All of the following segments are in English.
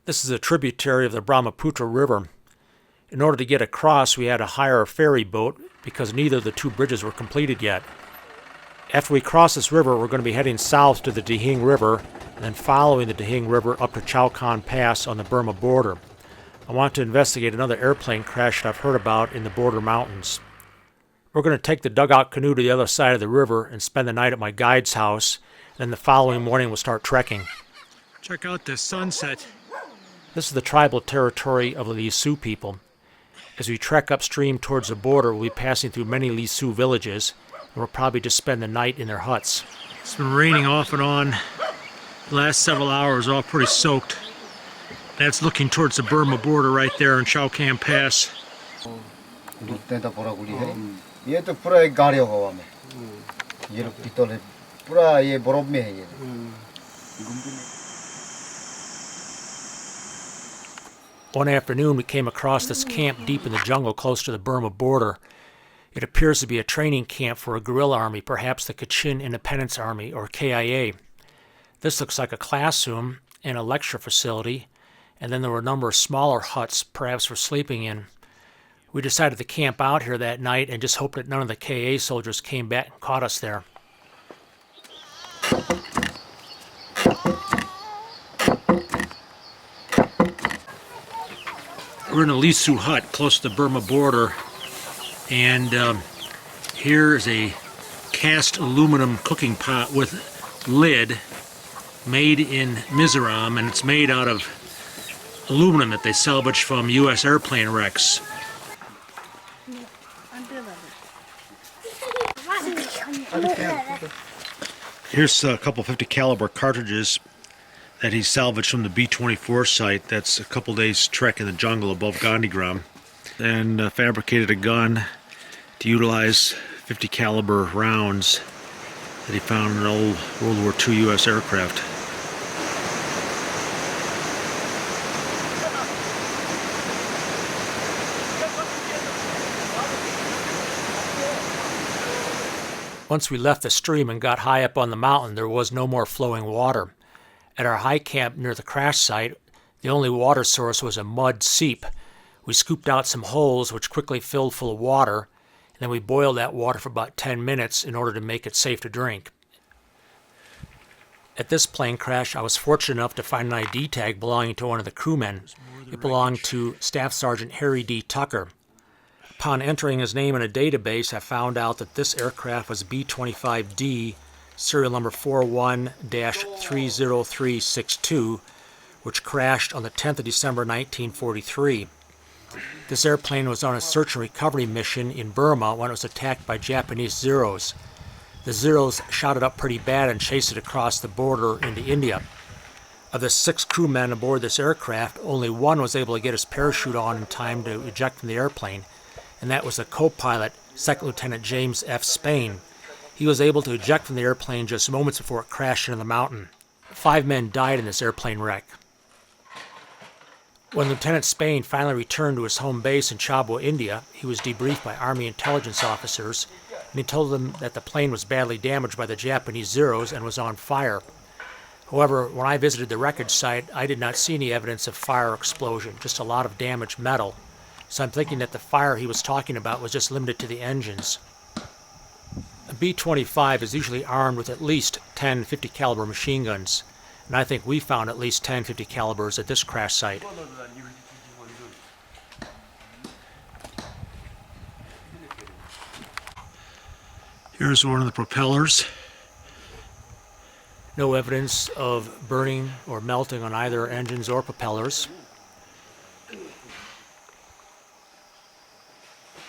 This is a tributary of the Brahmaputra River. In order to get across, we had to hire a ferry boat because neither of the two bridges were completed yet. After we cross this river, we're going to be heading south to the Dihing River and then following the Dihing River up to Chao Kan Pass on the Burma border. I want to investigate another airplane crash that I've heard about in the border mountains. We're going to take the dugout canoe to the other side of the river and spend the night at my guide's house, and then the following morning we'll start trekking. Check out this sunset. This is the tribal territory of the Li Sioux people. As we trek upstream towards the border, we'll be passing through many Li Sioux villages, and we'll probably just spend the night in their huts. It's been raining off and on. The last several hours are all pretty soaked. That's looking towards the Burma border right there in Chao Kan Pass. ये तो पूरा एक गाड़ी होगा में ये लोग पितौल है पूरा ये बर्फ में है ये One afternoon we came across this camp deep in the jungle close to the Burma border. It appears to be a training camp for a guerrilla army, perhaps the Kachin Independence Army or KIA. This looks like a classroom and a lecture facility, and then there were a number of smaller huts, perhaps for sleeping in. We decided to camp out here that night and just hoped that none of the KA soldiers came back and caught us there. We're in a Li Sioux hut close to the Burma border, and here is a cast aluminum cooking pot with lid made in Mizoram, and it's made out of aluminum that they salvaged from U.S. airplane wrecks. Here's a couple 50 caliber cartridges that he salvaged from the B-24 site. That's a couple days trek in the jungle above Gandhigram, and fabricated a gun to utilize 50 caliber rounds that he found in an old World War II U.S. aircraft. Once we left the stream and got high up on the mountain, there was no more flowing water. At our high camp near the crash site, the only water source was a mud seep. We scooped out some holes which quickly filled full of water, and then we boiled that water for about 10 minutes in order to make it safe to drink. At this plane crash, I was fortunate enough to find an ID tag belonging to one of the crewmen. It belonged to Staff Sergeant Harry D. Tucker. Upon entering his name in a database, I found out that this aircraft was B-25D, serial number 41-30362, which crashed on the 10th of December 1943. This airplane was on a search and recovery mission in Burma when it was attacked by Japanese Zeros. The Zeros shot it up pretty bad and chased it across the border into India. Of the 6 crewmen aboard this aircraft, only one was able to get his parachute on in time to eject from the airplane, and that was the co-pilot, Second Lieutenant James F. Spain. He was able to eject from the airplane just moments before it crashed into the mountain. 5 men died in this airplane wreck. When Lieutenant Spain finally returned to his home base in Chabwa, India, he was debriefed by Army intelligence officers, and he told them that the plane was badly damaged by the Japanese Zeros and was on fire. However, when I visited the wreckage site, I did not see any evidence of fire or explosion, just a lot of damaged metal. So I'm thinking that the fire he was talking about was just limited to the engines. A B-25 is usually armed with at least 10 50 caliber machine guns, and I think we found at least 10 50 calibers at this crash site. Here's one of the propellers. No evidence of burning or melting on either engines or propellers.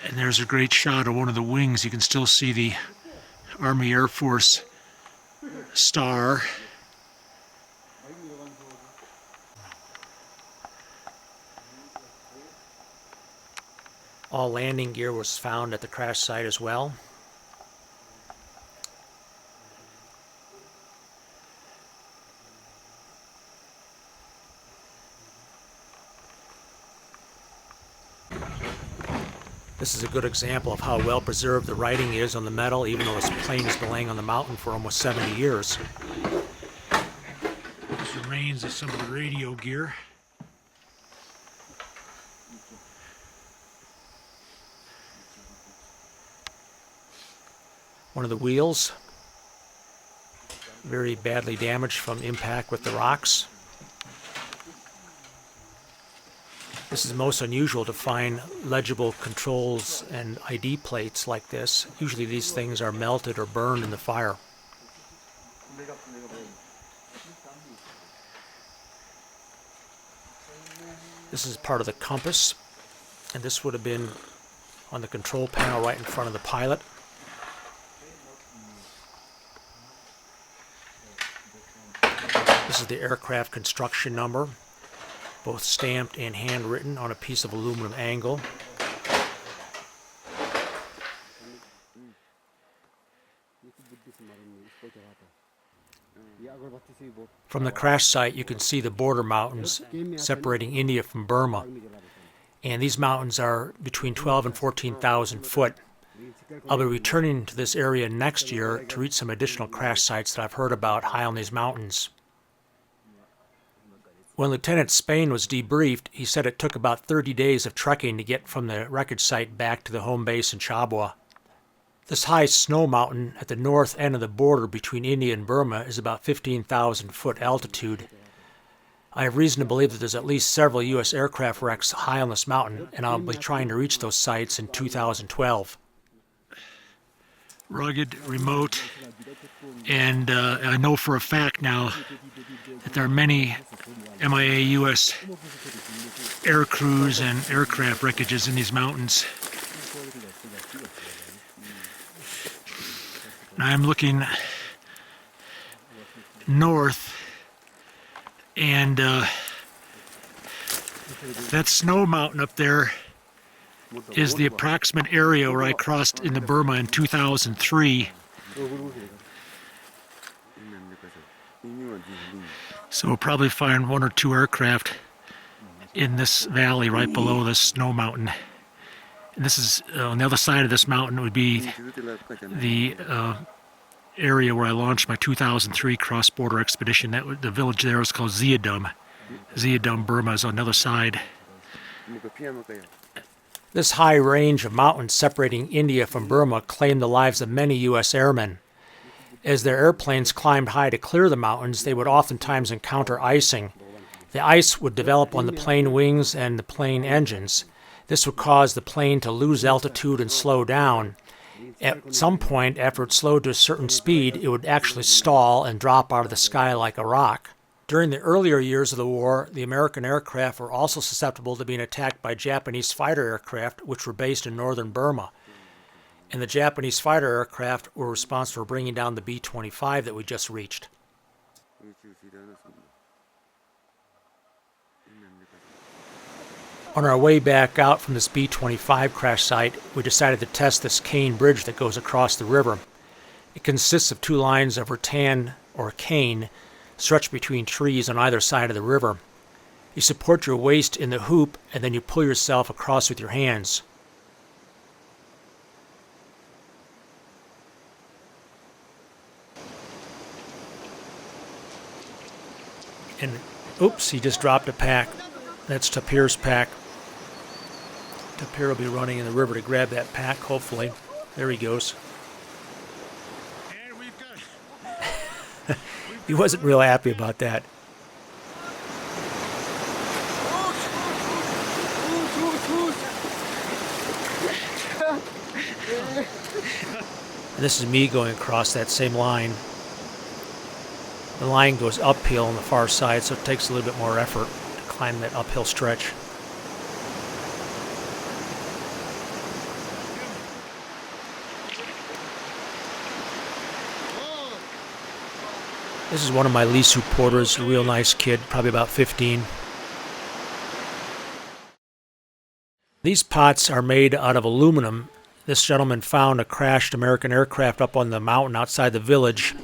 And there's a great shot of one of the wings. You can still see the Army Air Force star. All landing gear was found at the crash site as well. This is a good example of how well preserved the writing is on the metal, even though this plane has been laying on the mountain for almost 70 years. This remains of some of the radio gear. One of the wheels, very badly damaged from impact with the rocks. This is most unusual to find legible controls and ID plates like this. Usually these things are melted or burned in the fire. This is part of the compass, and this would have been on the control panel right in front of the pilot. This is the aircraft construction number, both stamped and handwritten on a piece of aluminum angle. From the crash site, you can see the border mountains separating India from Burma. And these mountains are between 12 and 14,000 foot. I'll be returning to this area next year to reach some additional crash sites that I've heard about high on these mountains. When Lieutenant Spain was debriefed, he said it took about 30 days of trekking to get from the wreckage site back to the home base in Chabwa. This high snow mountain at the north end of the border between India and Burma is about 15,000 foot altitude. I have reason to believe that there's at least several U.S. aircraft wrecks high on this mountain, and I'll be trying to reach those sites in 2012. Rugged, remote, and I know for a fact now that there are many MIA U.S. air crews and aircraft wreckages in these mountains. Now I'm looking north, and that snow mountain up there is the approximate area where I crossed into Burma in 2003. So we'll probably find one or two aircraft in this valley right below this snow mountain. And this is on the other side of this mountain would be the area where I launched my 2003 cross-border expedition. The village there is called Zeadum. Zeadum, Burma is on the other side. This high range of mountains separating India from Burma claimed the lives of many U.S. airmen. As their airplanes climbed high to clear the mountains, they would oftentimes encounter icing. The ice would develop on the plane wings and the plane engines. This would cause the plane to lose altitude and slow down. At some point, after it slowed to a certain speed, it would actually stall and drop out of the sky like a rock. During the earlier years of the war, the American aircraft were also susceptible to being attacked by Japanese fighter aircraft, which were based in northern Burma. And the Japanese fighter aircraft were responsible for bringing down the B-25 that we just reached. On our way back out from this B-25 crash site, we decided to test this cane bridge that goes across the river. It consists of two lines of rattan or cane stretched between trees on either side of the river. You support your waist in the hoop and then you pull yourself across with your hands. And oops, he just dropped a pack. That's Tapir's pack. Tapir will be running in the river to grab that pack, hopefully. There he goes. And we've got... He wasn't real happy about that. And this is me going across that same line. The line goes uphill on the far side, so it takes a little bit more effort to climb that uphill stretch. This is one of my Lisu porters, a real nice kid, probably about 15. These pots are made out of aluminum. This gentleman found a crashed American aircraft up on the mountain outside the village,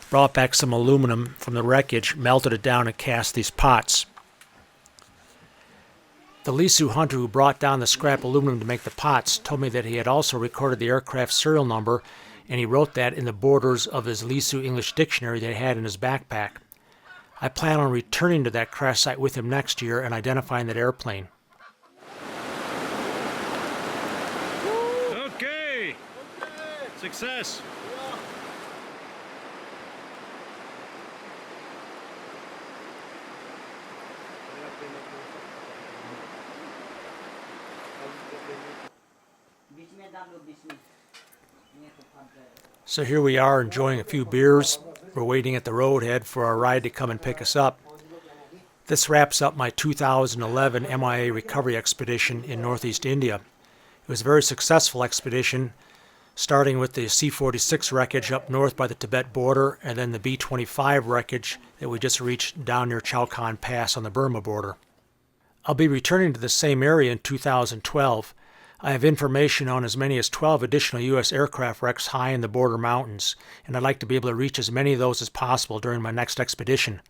brought back some aluminum from the wreckage, melted it down, and cast these pots. The Lisu hunter who brought down the scrap aluminum to make the pots told me that he had also recorded the aircraft serial number, and he wrote that in the borders of his Lisu English dictionary that he had in his backpack. I plan on returning to that crash site with him next year and identifying that airplane. Okay. Success. So here we are enjoying a few beers. We're waiting at the roadhead for our ride to come and pick us up. This wraps up my 2011 MIA recovery expedition in Northeast India. It was a very successful expedition, starting with the C-46 wreckage up north by the Tibet border, and then the B-25 wreckage that we just reached down near Chao Khan Pass on the Burma border. I'll be returning to the same area in 2012. I have information on as many as 12 additional U.S. aircraft wrecks high in the border mountains, and I'd like to be able to reach as many of those as possible during my next expedition.